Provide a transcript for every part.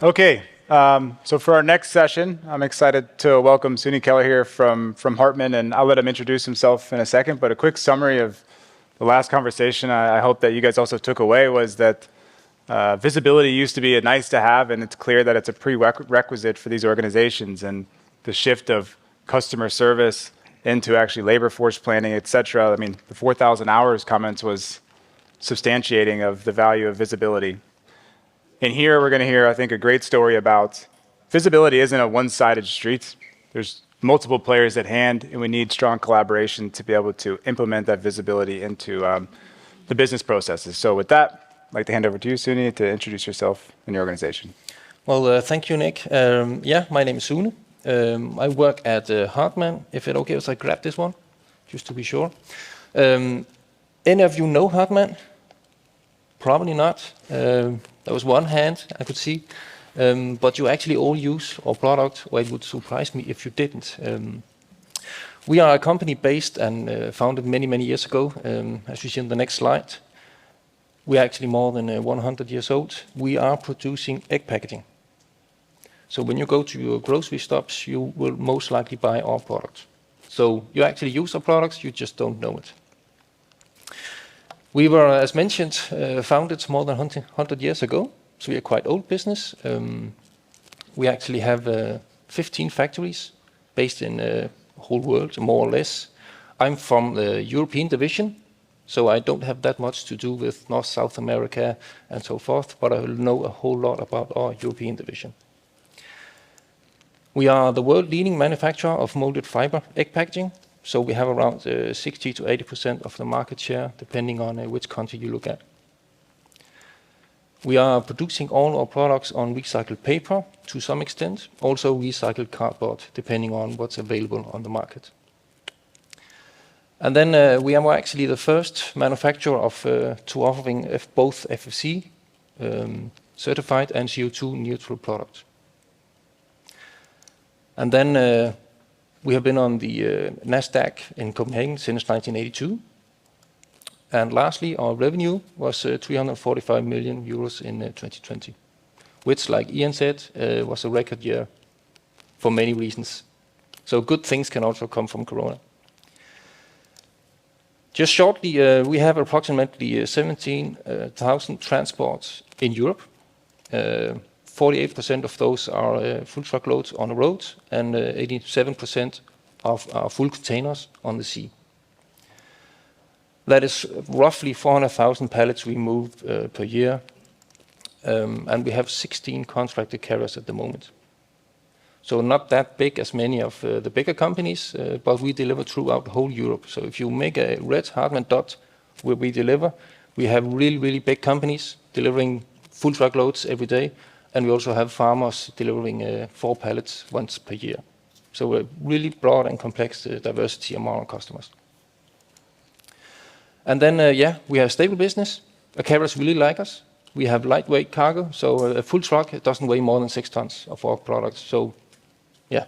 Okay, so for our next session, I'm excited to welcome Suni Keller here from Hartman, and I'll let him introduce himself in a second, but a quick summary of the last conversation I hope that you guys also took away was that visibility used to be a nice to have, and it's clear that it's a prerequisite for these organizations, and the shift of customer service into actually labor force planning, et cetera. I mean, the 4,000 hours comments was substantiating of the value of visibility. And here we're going to hear, I think, a great story about visibility isn't a one-sided street. There's multiple players at hand, and we need strong collaboration to be able to implement that visibility into the business processes. So with that, I'd like to hand over to you, Suni, to introduce yourself and your organization. Well, thank you, Nick. My name is Sune. I work at Hartman. If it's okay if I grab this one, just to be sure. Any of you know Hartman? Probably not. There was one hand I could see. But you actually all use our product, or it would surprise me if you didn't. We are a company based and founded many, many years ago, as you see on the next slide. We are actually more than 100 years old. We are producing egg packaging. So when you go to your grocery shops, you will most likely buy our products. So you actually use our products, you just don't know it. We were, as mentioned, founded more than 100 years ago. So we are quite old business. We actually have 15 factories based in the whole world, more or less. I'm from the European division, so I don't have that much to do with North, South America and so forth, but I will know a whole lot about our European division. We are the world leading manufacturer of molded fiber egg packaging. So we have around 60 to 80% of the market share, depending on which country you look at. We are producing all our products on recycled paper to some extent, also recycled cardboard, depending on what's available on the market. And then we are actually the first manufacturer of to offering both FSC certified and CO2 neutral products. And then we have been on the Nasdaq in Copenhagen since 1982. And lastly, our revenue was 345 million euros in 2020, which, like Ian said, was a record year for many reasons. So good things can also come from Corona. Just shortly, we have approximately 17,000 transports in Europe. 48% of those are full truckloads on the road, and 87% of are full containers on the sea. That is roughly 400,000 pallets we move per year, and we have 16 contracted carriers at the moment. So not that big as many of the bigger companies, but we deliver throughout the whole Europe. So if you make a red Hartman dot where we deliver, we have really, really big companies delivering full truckloads every day, and we also have farmers delivering 4 pallets once per year. So a really broad and complex diversity among our customers. And then, we have a stable business. The carriers really like us. We have lightweight cargo, so a full truck doesn't weigh more than 6 tons of our products. So, yeah.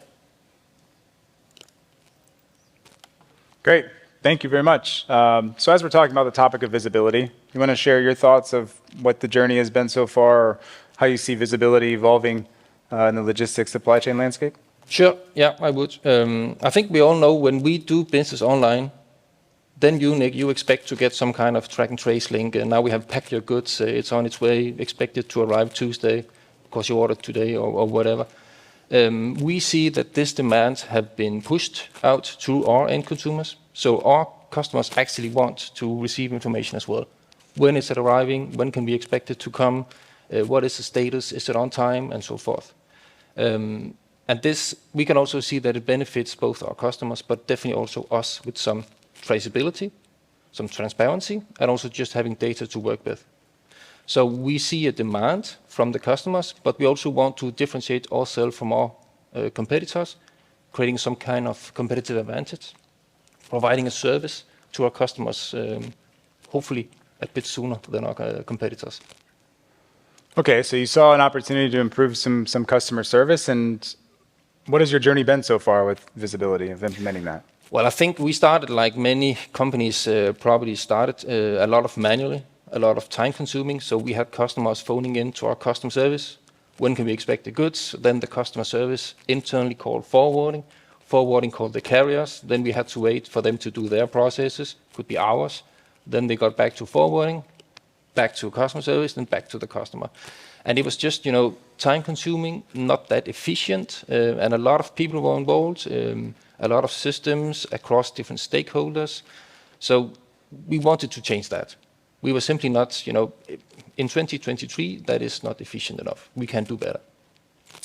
Great. Thank you very much. So as we're talking about the topic of visibility, you want to share your thoughts of what the journey has been so far, or how you see visibility evolving in the logistics supply chain landscape? Sure, yeah, I would. I think we all know when we do business online, then you, Nick, you expect to get some kind of track and trace link. And now we have packed your goods, it's on its way, expected to arrive Tuesday, because you ordered today or whatever. We see that this demand have been pushed out to our end consumers. So our customers actually want to receive information as well. When is it arriving? When can we expect it to come? What is the status? Is it on time? And so forth. And this, we can also see that it benefits both our customers, but definitely also us with some traceability, some transparency, and also just having data to work with. So we see a demand from the customers, but we also want to differentiate ourselves from our competitors, creating some kind of competitive advantage, providing a service to our customers, hopefully a bit sooner than our competitors. Okay, so you saw an opportunity to improve some customer service, and what has your journey been so far with visibility of implementing that? Well, I think we started, like many companies probably started, a lot of manually, a lot of time consuming. So we had customers phoning in to our customer service, when can we expect the goods? Then the customer service internally called forwarding, forwarding called the carriers. Then we had to wait for them to do their processes, could be hours. Then they got back to forwarding, back to customer service, and back to the customer. And it was just, time consuming, not that efficient, and a lot of people were involved, a lot of systems across different stakeholders. So we wanted to change that. We were simply not, in 2023, that is not efficient enough. We can do better.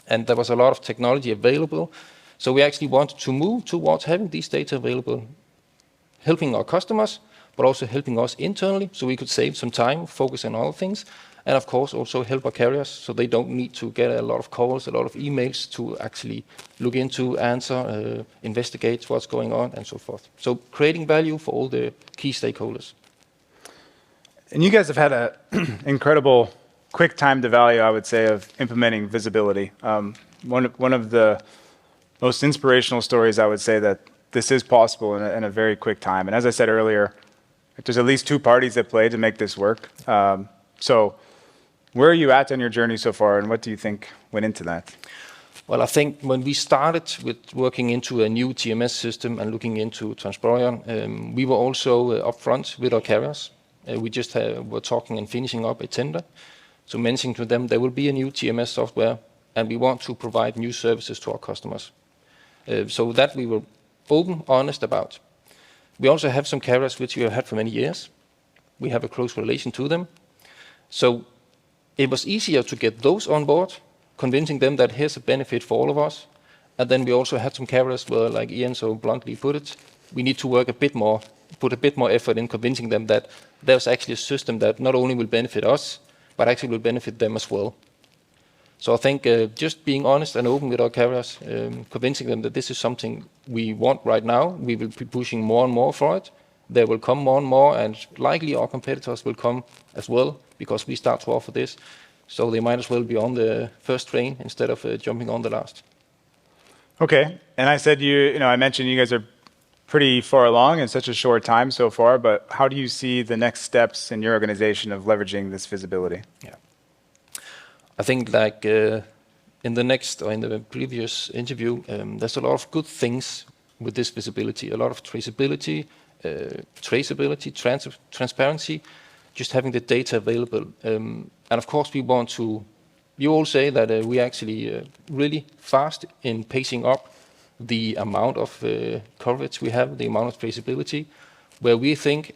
And there was a lot of technology available. So we actually wanted to move towards having these data available, helping our customers, but also helping us internally so we could save some time, focus on other things, and of course also help our carriers so they don't need to get a lot of calls, a lot of emails to actually look into, answer, investigate what's going on, and so forth. So creating value for all the key stakeholders. And you guys have had an incredible quick time to value, I would say, of implementing visibility. One of the most inspirational stories, I would say, that this is possible in a very quick time. And as I said earlier, there's at least two parties at play to make this work. So where are you at on your journey so far, and what do you think went into that? Well, I think when we started with working into a new TMS system and looking into Transporeon, we were also upfront with our carriers. We just were talking and finishing up a tender. So mentioning to them there will be a new TMS software, and we want to provide new services to our customers. So that we were open, honest about. We also have some carriers which we have had for many years. We have a close relation to them. So it was easier to get those on board, convincing them that here's a benefit for all of us. And then we also had some carriers where, like Ian so bluntly put it, we need to work a bit more, put a bit more effort in convincing them that there's actually a system that not only will benefit us, but actually will benefit them as well. So I think just being honest and open with our carriers, convincing them that this is something we want right now, we will be pushing more and more for it. There will come more and more, and likely our competitors will come as well, because we start to offer this. So they might as well be on the first train instead of jumping on the last. Okay, and I said I mentioned you guys are pretty far along in such a short time so far, but how do you see the next steps in your organization of leveraging this visibility? Yeah. I think in the previous interview, there's a lot of good things with this visibility, a lot of traceability, transparency, just having the data available. And of course we want to, you all say that we actually really fast in pacing up the amount of coverage we have, the amount of traceability, where we think,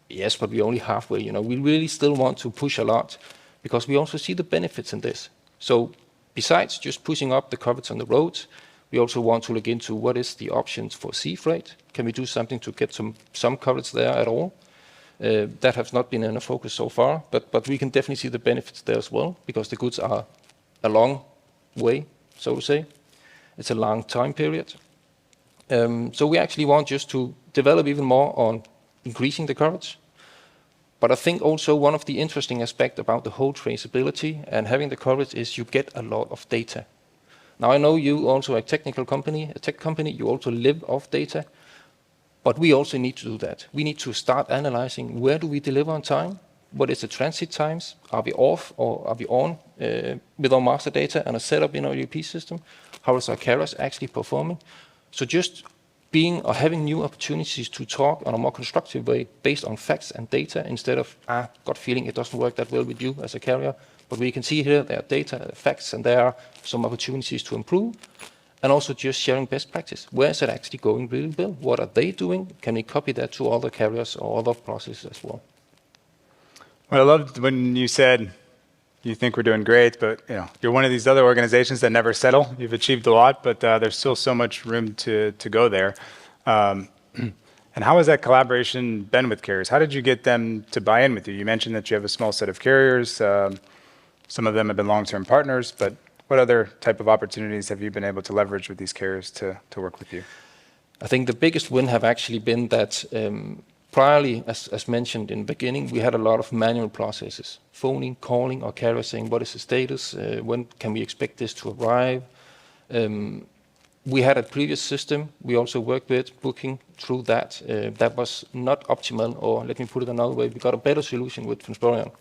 yes, but we're only halfway, we really still want to push a lot, because we also see the benefits in this. So besides just pushing up the coverage on the roads, we also want to look into what is the options for sea freight. Can we do something to get some coverage there at all? That has not been in a focus so far, but we can definitely see the benefits there as well, because the goods are a long way, so to say. It's a long time period. So we actually want just to develop even more on increasing the coverage. But I think also one of the interesting aspects about the whole traceability and having the coverage is you get a lot of data. Now I know you also a tech company, you also live off data, but we also need to do that. We need to start analyzing where do we deliver on time, what is the transit times, are we off or are we on with our master data and a setup in our ERP system, how is our carriers actually performing. So just being or having new opportunities to talk on a more constructive way based on facts and data instead of, gut feeling it doesn't work that well with you as a carrier. But we can see here there are data, facts, and there are some opportunities to improve. And also just sharing best practice. Where is it actually going really well? What are they doing? Can we copy that to other carriers or other processes as well? Well, I loved when you said you think we're doing great, but you're one of these other organizations that never settle. You've achieved a lot, but there's still so much room to go there. And how has that collaboration been with carriers? How did you get them to buy in with you? You mentioned that you have a small set of carriers. Some of them have been long-term partners, but what other type of opportunities have you been able to leverage with these carriers to work with you? I think the biggest win have actually been that priorly, as mentioned in the beginning, we had a lot of manual processes, phoning, calling our carrier saying, what is the status? When can we expect this to arrive? We had a previous system we also worked with, booking through that. That was not optimal, or let me put it another way, we got a better solution with Transporeon.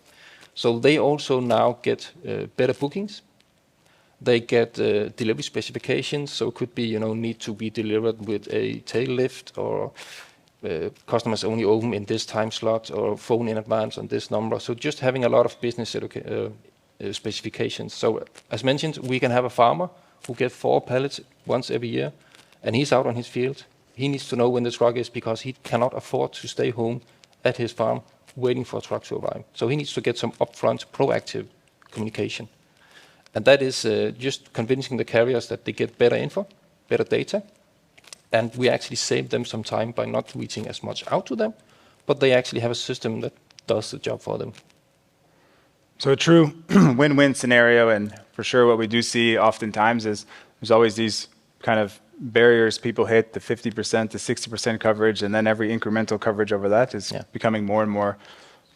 So they also now get better bookings. They get delivery specifications, so it could be, need to be delivered with a tail lift, or customers only open in this time slot, or phone in advance on this number. So just having a lot of business specifications. So as mentioned, we can have a farmer who gets 4 pallets once every year, and he's out on his field. He needs to know when the truck is, because he cannot afford to stay home at his farm waiting for a truck to arrive. So he needs to get some upfront proactive communication. And that is just convincing the carriers that they get better info, better data, and we actually save them some time by not reaching as much out to them, but they actually have a system that does the job for them. So a true win-win scenario, and for sure what we do see oftentimes is there's always these kind of barriers people hit, the 50% to 60% coverage, and then every incremental coverage over that is becoming more and more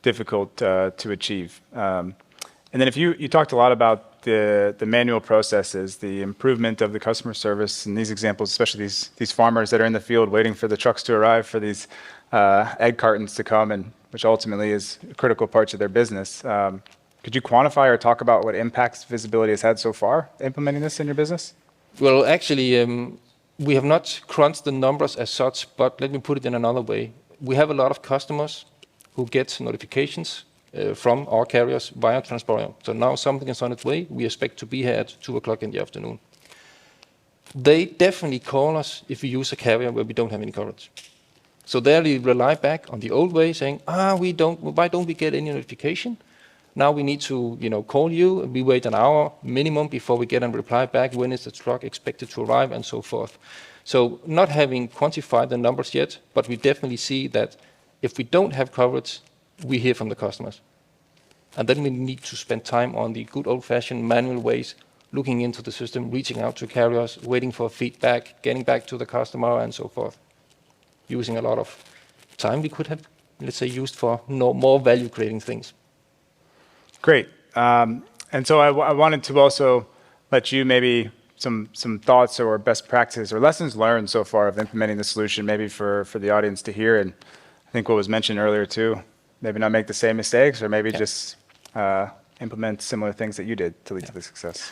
difficult to achieve. And then if you talked a lot about the manual processes, the improvement of the customer service, and these examples, especially these farmers that are in the field waiting for the trucks to arrive, for these egg cartons to come, and which ultimately is critical parts of their business. Could you quantify or talk about what impacts visibility has had so far implementing this in your business? Well, actually, we have not crunched the numbers as such, but let me put it in another way. We have a lot of customers who get notifications from our carriers via Transporeon. So now something is on its way. We expect to be here at 2 o'clock in the afternoon. They definitely call us if we use a carrier where we don't have any coverage. So there we rely back on the old way, saying, why don't we get any notification? Now we need to, call you. We wait an hour minimum before we get a reply back. When is the truck expected to arrive, and so forth. So not having quantified the numbers yet, but we definitely see that if we don't have coverage, we hear from the customers. And then we need to spend time on the good old-fashioned manual ways, looking into the system, reaching out to carriers, waiting for feedback, getting back to the customer, and so forth. Using a lot of time we could have, let's say, used for more value-creating things. Great. And so I wanted to also let you maybe some thoughts or best practices or lessons learned so far of implementing the solution, maybe for the audience to hear. And I think what was mentioned earlier too, maybe not make the same mistakes, or maybe just implement similar things that you did to lead to the success.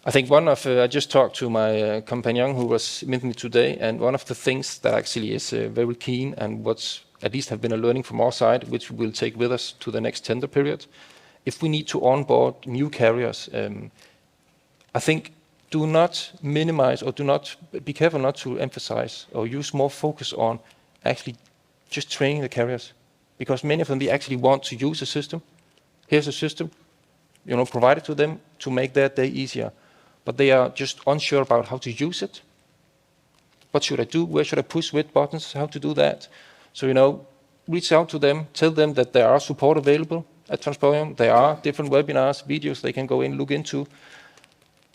I think I just talked to my companion who was with me today, and one of the things that actually is very keen, and what's at least have been a learning from our side, which we will take with us to the next tender period. If we need to onboard new carriers, I think do not minimize, or be careful not to emphasize or use more focus on actually just training the carriers, because many of them, they actually want to use a system. Here's a system, provide it to them to make their day easier, but they are just unsure about how to use it. What should I do? Where should I push which buttons? How to do that? So, reach out to them, tell them that there are support available at Transporeon. There are different webinars, videos they can go in, look into.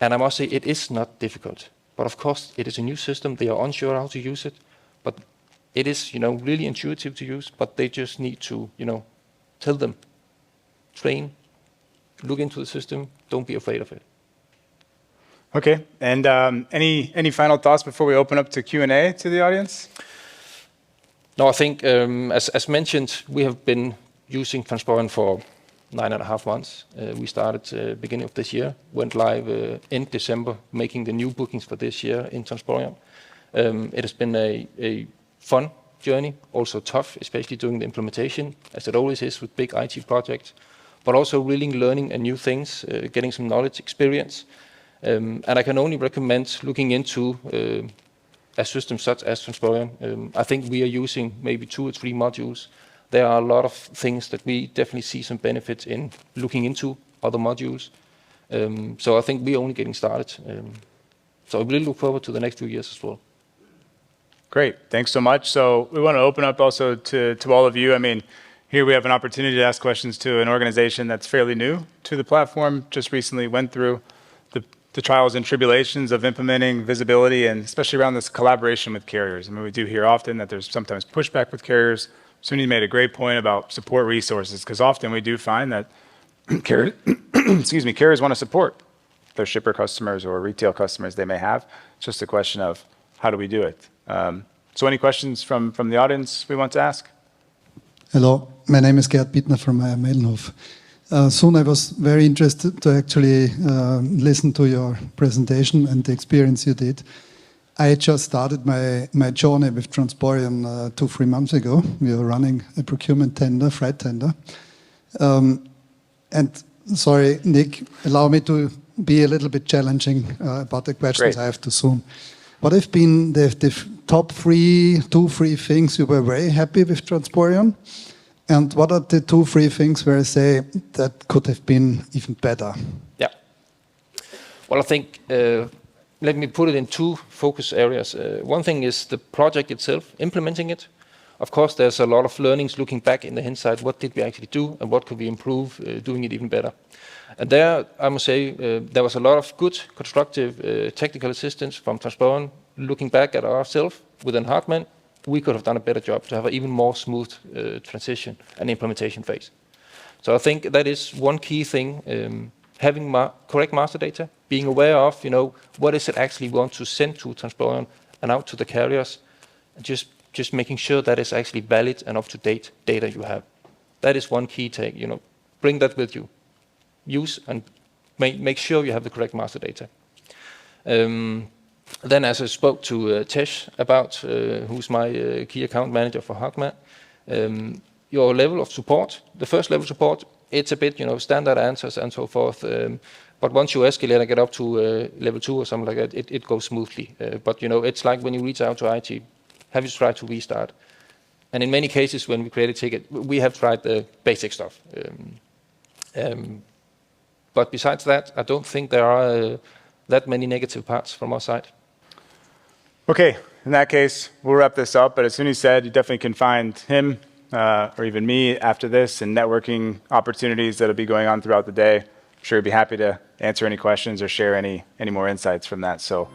And I must say, it is not difficult. But of course, it is a new system. They are unsure how to use it. But it is, really intuitive to use. But they just need to, tell them, train, look into the system. Don't be afraid of it. Okay. And any final thoughts before we open up to Q&A to the audience? No, I think, as mentioned, we have been using Transporeon for 9.5 months. We started beginning of this year, went live in December, making the new bookings for this year in Transporeon. It has been a fun journey, also tough, especially during the implementation, as it always is with big IT projects, but also really learning new things, getting some knowledge, experience. And I can only recommend looking into a system such as Transporeon. I think we are using maybe 2 or 3 modules. There are a lot of things that we definitely see some benefits in looking into other modules. So I think we're only getting started. So I really look forward to the next 2 years as well. Great. Thanks so much. So we want to open up also to all of you. I mean, here we have an opportunity to ask questions to an organization that's fairly new to the platform, just recently went through the trials and tribulations of implementing visibility, and especially around this collaboration with carriers. I mean, we do hear often that there's sometimes pushback with carriers. Suni made a great point about support resources, because often we do find that carriers want to support their shipper customers or retail customers they may have. It's just a question of how do we do it. So any questions from the audience we want to ask? Hello, my name is Gerd Bittner from Meilenhof. Soon I was very interested to actually listen to your presentation and the experience you did. I just started my journey with Transporeon 2-3 months ago. We were running a procurement tender, freight tender. And sorry, Nick, allow me to be a little bit challenging about the questions. Great. I have to zoom. What have been the top 2-3 things you were very happy with Transporeon? And what are the 2-3 things where I say that could have been even better? Yeah. Well, I think, let me put it in 2 focus areas. One thing is the project itself, implementing it. Of course, there's a lot of learnings looking back in the hindsight. What did we actually do and what could we improve, doing it even better? And there, I must say, there was a lot of good, constructive technical assistance from Transporeon. Looking back at ourselves within Hartmann, we could have done a better job to have an even more smooth transition and implementation phase. So I think that is one key thing, having correct master data, being aware of, what is it actually we want to send to Transporeon and out to the carriers, and just making sure that is actually valid and up-to-date data you have. That is one key take, bring that with you. Use and make sure you have the correct master data. Then as I spoke to Tesh about, who's my key account manager for Hartmann, your level of support, the first level support, it's a bit, standard answers and so forth. But once you escalate and get up to level 2 or something like that, it goes smoothly. But, it's like when you reach out to IT, have you tried to restart? And in many cases, when we create a ticket, we have tried the basic stuff. But besides that, I don't think there are that many negative parts from our side. Okay, in that case, we'll wrap this up. But as Suni said, you definitely can find him or even me after this and networking opportunities that'll be going on throughout the day. I'm sure he'd be happy to answer any questions or share any more insights from that. So